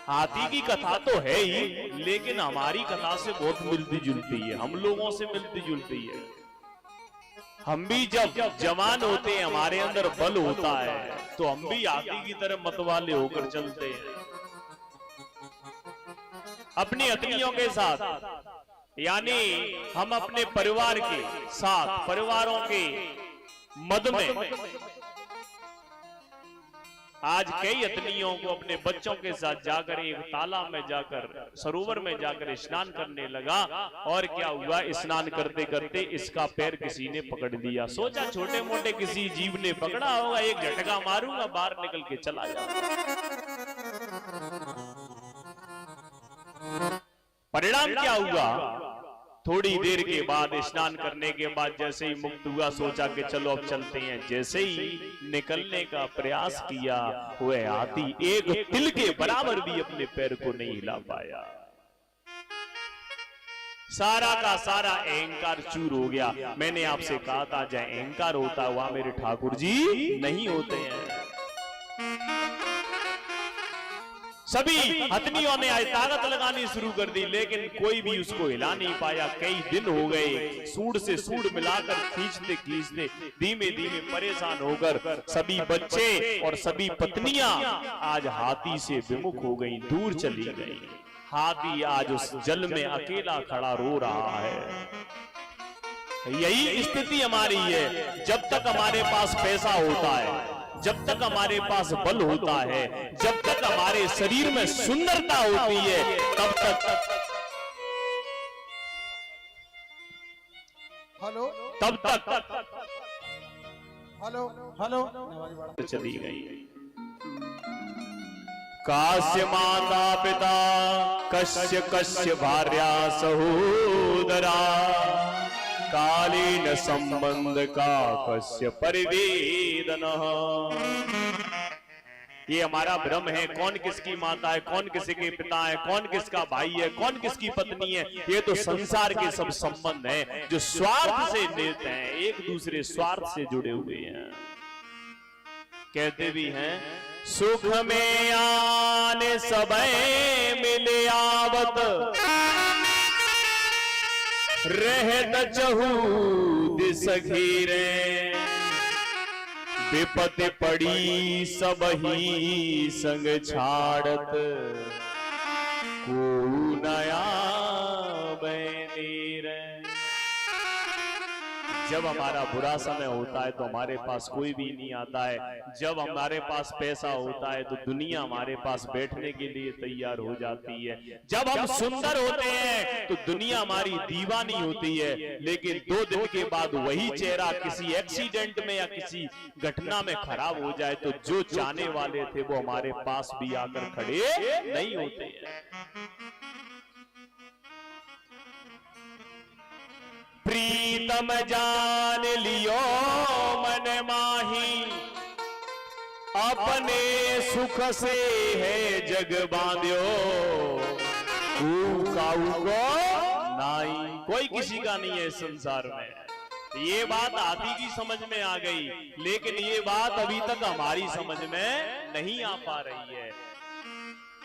हाथी की कथा तो है ही, लेकिन हमारी कथा से बहुत मिलती जुलती है, हम लोगों से मिलती जुलती है। हम भी जब जवान होते हैं, हमारे अंदर बल होता है, तो हम भी हाथी की तरह मतवाले होकर चलते हैं। अपनी अतिथियों के साथ, यानी हम अपने परिवार के साथ, परिवारों के मद में आज कई अतिथियों को अपने बच्चों के साथ जाकर एक तालाब में जाकर, सरोवर में जाकर स्नान करने लगा। और क्या हुआ, स्नान करते करते इसका पैर किसी ने पकड़ लिया। सोचा छोटे मोटे किसी जीव ने पकड़ा होगा, एक झटका मारूंगा, बाहर निकल के चला जाऊंगा। परिणाम क्या हुआ, थोड़ी देर के बाद, स्नान करने के बाद जैसे ही मुक्त हुआ, सोचा कि चलो अब चलते हैं। जैसे ही निकलने का प्रयास किया, वह हाथी एक तिल के बराबर भी अपने पैर को नहीं हिला पाया। सारा का सारा अहंकार चूर हो गया। मैंने आपसे कहा था, जहाँ अहंकार होता हुआ मेरे ठाकुर जी नहीं होते हैं। सभी हथनियों ने आज ताकत लगानी शुरू कर दी, लेकिन कोई भी उसको हिला नहीं पाया। कई दिन हो गए, सूंड से सूंड मिलाकर खींचते खींचते धीमे धीमे परेशान होकर सभी बच्चे और सभी पत्नियां आज हाथी से विमुख हो गई, दूर चली गई। हाथी आज उस जल में अकेला खड़ा रो रहा है। यही स्थिति हमारी है। जब तक हमारे पास पैसा होता है, जब तक हमारे पास बल होता है, जब तक हमारे शरीर में सुंदरता होती है, तब तक हेलो चली गई। काश्य माता पिता, कश्य कश्य भार्या सहोदरा, कालीन संबंध का कश्य परिवेदन। ये हमारा भ्रम है, कौन किसकी माता है, कौन किसी के पिता है, कौन किसका भाई है, कौन किसकी पत्नी है। ये तो संसार के सब संबंध हैं जो स्वार्थ से निहित हैं, एक दूसरे स्वार्थ से जुड़े हुए हैं। कहते भी हैं, सुख में आने सबे मिले आवत, रहत चहू दिस घेरे, विपत्ति पड़ी सब ही संग छाड़त, को नया बैनीर। जब हमारा बुरा समय होता है तो हमारे पास कोई भी नहीं आता है। जब हमारे पास पैसा होता है तो दुनिया हमारे पास बैठने के लिए तैयार हो जाती है। जब हम सुंदर होते हैं तो दुनिया हमारी दीवानी होती है, लेकिन 2 दिन के बाद वही चेहरा किसी एक्सीडेंट में या किसी घटना में खराब हो जाए तो जो चाहने वाले थे वो हमारे पास भी आकर खड़े नहीं होते हैं। प्रीतम जान लियो मन माही, अपने सुख से है जग बांध्यो, काऊ को नाई। कोई किसी का नहीं है इस संसार में। ये बात हाथी की समझ में आ गई, लेकिन ये बात अभी तक हमारी समझ में नहीं आ पा रही है।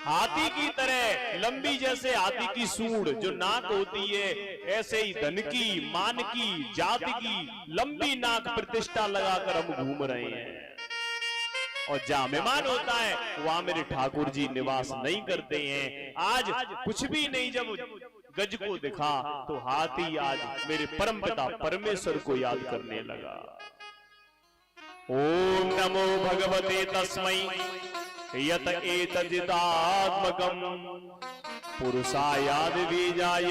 हाथी की तरह लंबी, जैसे हाथी की सूंड जो नाक होती है, ऐसे ही धन की, मान की, जाति की लंबी नाक प्रतिष्ठा लगाकर हम घूम रहे हैं। और जहां मेहमान होता है वहां मेरे ठाकुर जी निवास नहीं करते हैं। आज कुछ भी नहीं, जब गज को दिखा तो हाथी आज मेरे परम पिता परमेश्वर को याद करने लगा। ओम नमो भगवते तस्मै यत एतजिदात्मकम् पुरुषायाद बीजाय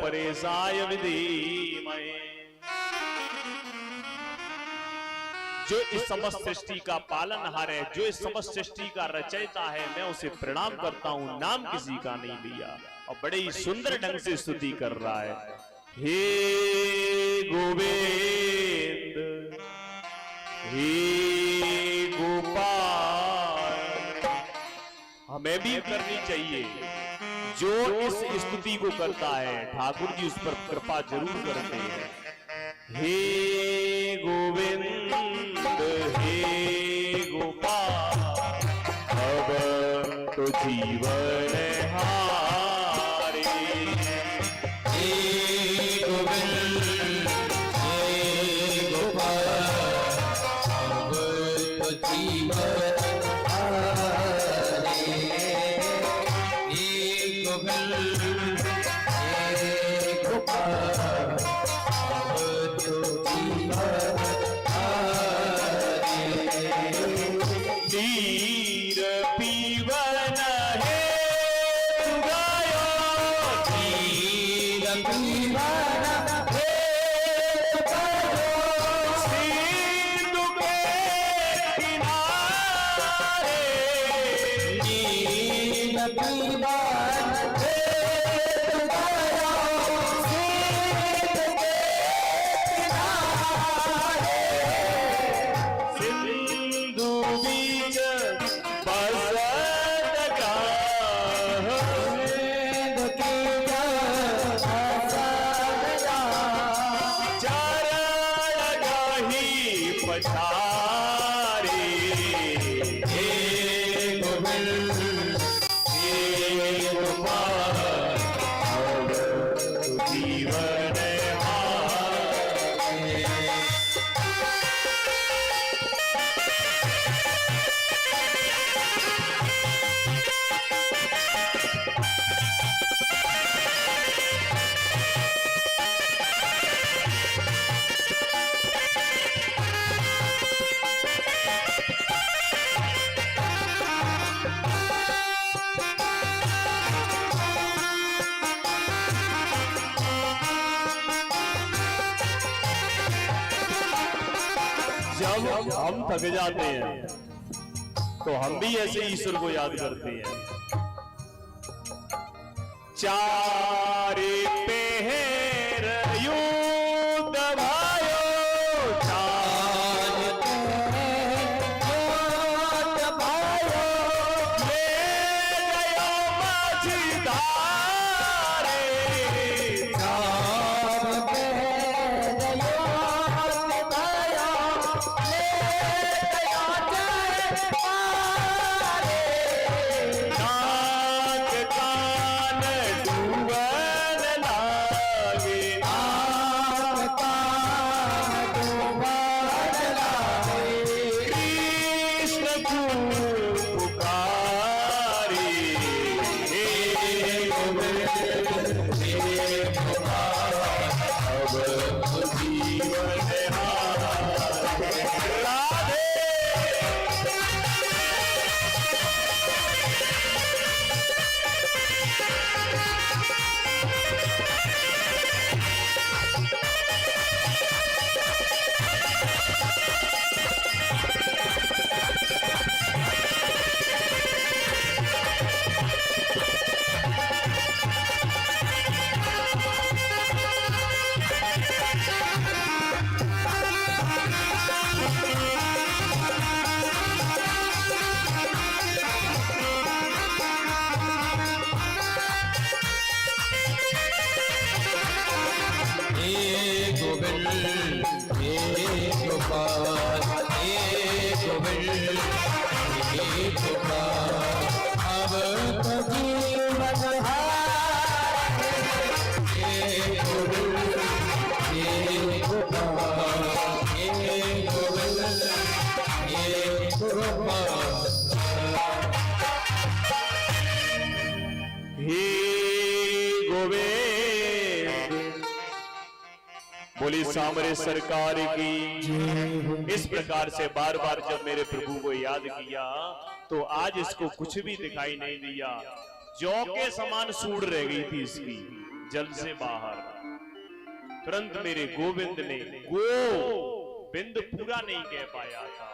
परेशाय विधीमहे। जो इस समस्त सृष्टि का पालनहार है, जो इस समस्त सृष्टि का रचयिता है, मैं उसे प्रणाम करता हूं। नाम किसी का नहीं लिया और बड़े ही सुंदर ढंग से स्तुति कर रहा है। हे गोविंद, हे गोपाल। हमें भी करनी चाहिए। जो इस स्तुति को करता है ठाकुर जी उस पर कृपा जरूर करते हैं। हे गोविंद, हे गोपाल, अब तो जीवन हारे। हे गोविंद हे गोपाल अब तो जीवन हारे। हे गोविंद हे गोपाल अब तो जीवन हारे। नीर पीवन है गायो, नीर पीवन है गायो, सिंधु के किनारे। नीर पीवन है गायो, सिंधु के किनारे। सिंधु बीच बसत गाह, सिंधु की चरण गाही पछारे। हे गोविंद हे गोपाल अब जीवन हारे। जब हम थक जाते हैं तो हम भी ऐसे ईश्वर को याद करते हैं। चारे पहर युद्ध भयो, चार ले गयो मझधारे। नाक कान डूबन लागे, कृष्ण को पुकारे। हे गोविंद हे गोपाल अब जीवन हारे। राधे हे गोविंद हे गोपाल हे गोविंद हे गोपाल अब तो जीवन हारे। हे गोविंद हे गोपाल हे गोविंद हे गोपाल। हे गोविंद बोली सामरे सरकार की। इस प्रकार से बार बार जब मेरे प्रभु को याद किया तो आज इसको कुछ भी दिखाई नहीं दिया। जौ के समान सूढ़ रह गई थी इसकी जल से बाहर। तुरंत मेरे गोविंद ने गोविंद पूरा नहीं कह पाया था,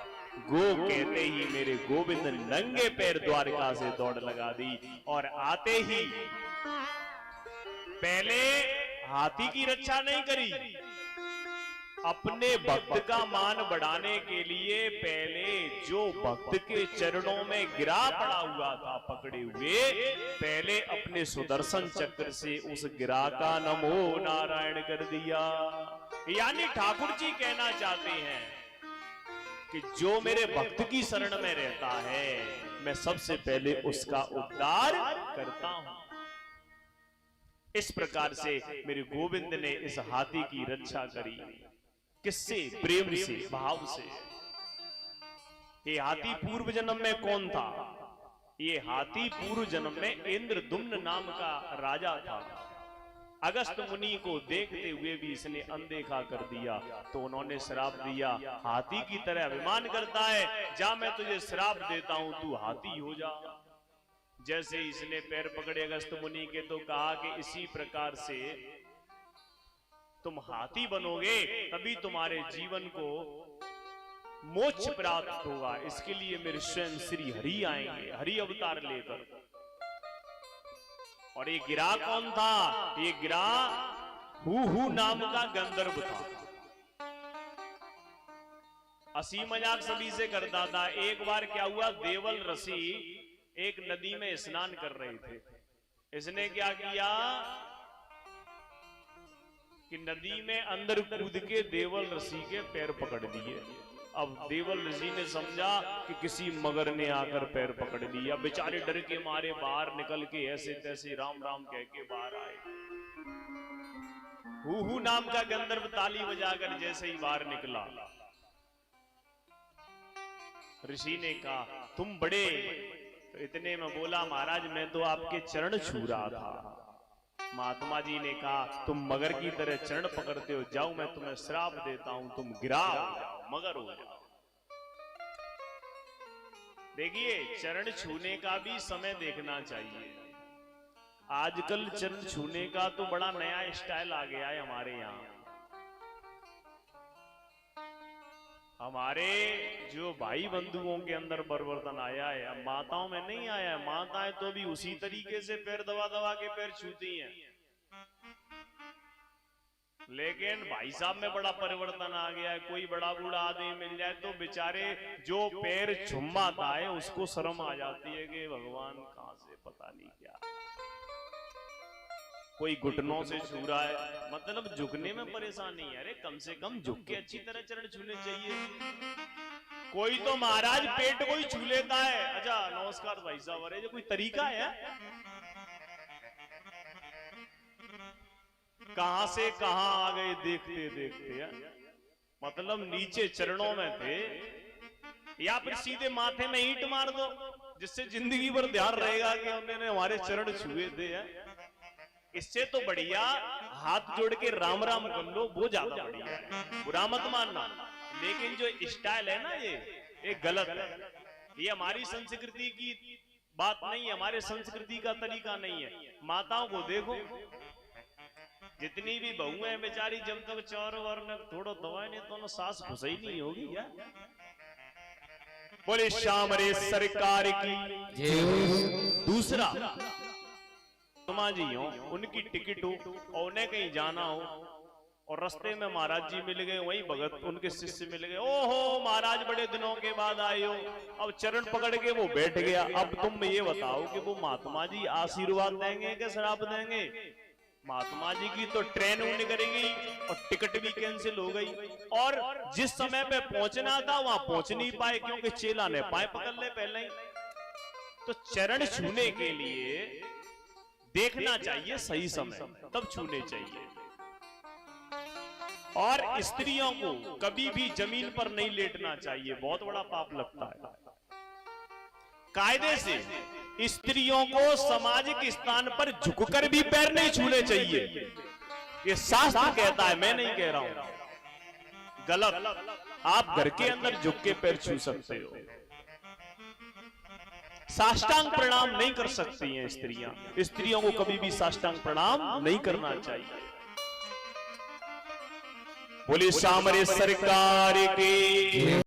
गो कहते ही मेरे गोविंद नंगे पैर द्वारका से दौड़ लगा दी। और आते ही पहले हाथी की रक्षा नहीं करी, अपने भक्त का मान बढ़ाने के लिए पहले जो भक्त के चरणों में गिरा पड़ा हुआ था पकड़े हुए, पहले अपने सुदर्शन चक्र से उस गिरा का नमो नारायण कर दिया। यानी ठाकुर जी कहना चाहते हैं कि जो मेरे भक्त की शरण में रहता है मैं सबसे पहले उसका उद्धार करता हूं। इस प्रकार से मेरे गोविंद ने इस हाथी की रक्षा करी। किससे? प्रेम से, भाव से। ये हाथी पूर्व जन्म में कौन था? ये हाथी पूर्व जन्म में इंद्रदुम्न नाम का राजा था। अगस्त मुनि को देखते हुए भी इसने अनदेखा कर दिया, तो उन्होंने श्राप दिया, हाथी की तरह अभिमान करता है, जा मैं तुझे श्राप देता हूं, तू हाथी हो जा। जैसे इसने पैर पकड़े अगस्त मुनि के, तो कहा कि इसी प्रकार से तुम हाथी बनोगे, तभी तुम्हारे जीवन को मोक्ष प्राप्त होगा। इसके लिए मेरे स्वयं श्री हरि आएंगे, हरि अवतार लेकर। और ये गिरा कौन था? ये गिरा हु नाम का गंधर्व था। हंसी मजाक सभी से करता था। एक बार क्या हुआ, देवल ऋषि एक नदी में स्नान कर रहे थे। इसने क्या किया कि नदी में अंदर कूद के देवल ऋषि के पैर पकड़ दिए। अब देवल ऋषि ने समझा कि किसी मगर ने आकर पैर पकड़ लिया। बेचारे डर के मारे बाहर निकल के ऐसे तैसे राम राम कह के बाहर आए। हु नाम का गंधर्व ताली बजाकर जैसे ही बाहर निकला, ऋषि ने कहा तुम बड़े, तो इतने में बोला महाराज मैं तो आपके चरण छू रहा था। महात्मा जी ने कहा तुम मगर की तरह चरण पकड़ते हो, जाओ मैं तुम्हें श्राप देता हूं, तुम गिरा हो जाओ, मगर हो जाओ। देखिए चरण छूने का भी समय देखना चाहिए। आजकल चरण छूने का तो बड़ा नया स्टाइल आ गया है हमारे यहाँ। हमारे जो भाई बंधुओं के अंदर परिवर्तन आया है, अब माताओं में नहीं आया है। माताएं तो भी उसी तरीके से पैर दबा दबा के पैर छूती हैं, लेकिन भाई साहब में बड़ा परिवर्तन आ गया है। कोई बड़ा बूढ़ा आदमी मिल जाए तो बेचारे जो पैर छुम्माता है उसको शर्म आ जाती है कि भगवान कहां से पता नहीं क्या। कोई घुटनों से छू रहा है, मतलब झुकने में परेशानी है। अरे कम से कम झुक के अच्छी तरह चरण छूने चाहिए। कोई तो महाराज पेट को ही छू लेता है। अच्छा नमस्कार भाई साहब, अरे जो कोई तरीका है? कहां से कहां आ गए देखते देखते यार। मतलब नीचे चरणों में थे, या फिर सीधे माथे में ईंट मार दो, जिससे जिंदगी भर ध्यान रहेगा कि उन्होंने हमारे चरण छुए थे यार। इससे तो बढ़िया हाथ जोड़ के राम राम कर लो, वो ज्यादा बढ़िया है। बुरा मत मानना, लेकिन जो स्टाइल है ना ये गलत है। ये हमारी संस्कृति की बात नहीं है, हमारे संस्कृति का तरीका नहीं है। माताओं को देखो, जितनी भी बहुएं हैं बेचारी, जब तक चार बार में थोड़ा दवाई नहीं तो सांस घुस ही नहीं होगी क्या? बोले श्याम रे सरकार की। दूसरा तुमा जी हो, उनकी टिकट हो और उन्हें कहीं जाना हो और रास्ते में महाराज जी मिल गए, वही भगत उनके शिष्य मिल गए, ओहो महाराज बड़े दिनों के बाद आए हो। अब चरण पकड़ के वो बैठ गया। अब तुम ये बताओ कि वो महात्मा जी आशीर्वाद देंगे कि श्राप देंगे? महात्मा जी की तो ट्रेन निकल गई और टिकट भी कैंसिल हो गई, और जिस समय पे पहुंचना था वहां पहुंच नहीं पाए, क्योंकि चेला ने पाए पकड़ ले पहले ही। तो चरण छूने के लिए देखना चाहिए सही समय, तब छूने चाहिए। और स्त्रियों को कभी भी जमीन पर नहीं लेटना चाहिए, बहुत बड़ा पाप लगता है। कायदे से स्त्रियों को सामाजिक स्थान पर झुककर भी पैर नहीं छूने चाहिए। ये शास्त्र कहता है, मैं नहीं कह रहा हूं। गलत। आप घर के अंदर झुक के पैर छू सकते हो, साष्टांग प्रणाम नहीं कर सकती हैं स्त्रियां। स्त्रियों को कभी भी साष्टांग प्रणाम नहीं करना चाहिए। बोले श्याम रे सरकार की।